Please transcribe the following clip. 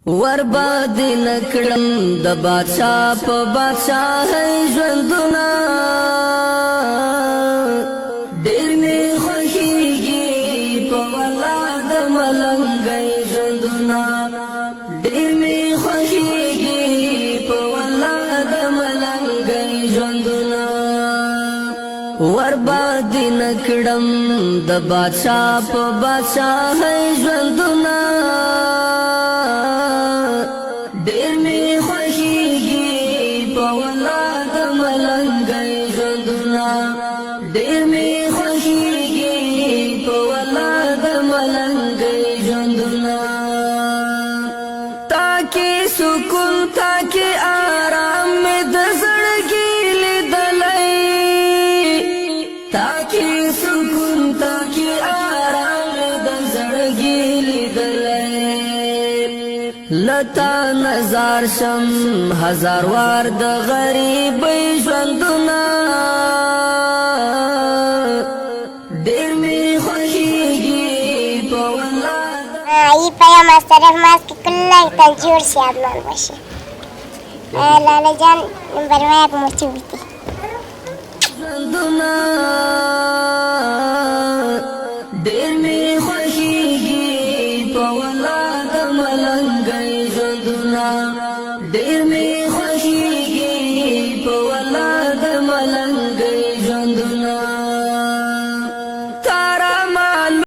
ورباد نکړم د بادشاہ په بادشاہي ژوندونه ډېر می خوښيږي په ولا د ملنګي ژوندونه ډېر می خوښيږي په ولا د ملنګي ژوندونه ورباد نکړم د بادشاہ په بادشاہي ژوندونه ډېر می خوښيږي په ولا د ملنګي ژوندونه ډېر می خوښيږي په ولا د ملنګي ژوندونه تاکي سکون تاکي آرام می د زړګي لیدلای تاکي سکون تاکي آرام می د زړګي لیدلای لتا نظر شم هزار وار د غریب ژوندونه ډېر می خوښيږي په ولا ای پیام از طرف ماست که کلا تنجور شادمان باشه لاله جان نمبر ما یک مرچی بیتی ژوندونه ډېر می خوښيږي په ولا د ملنګي ژوندونه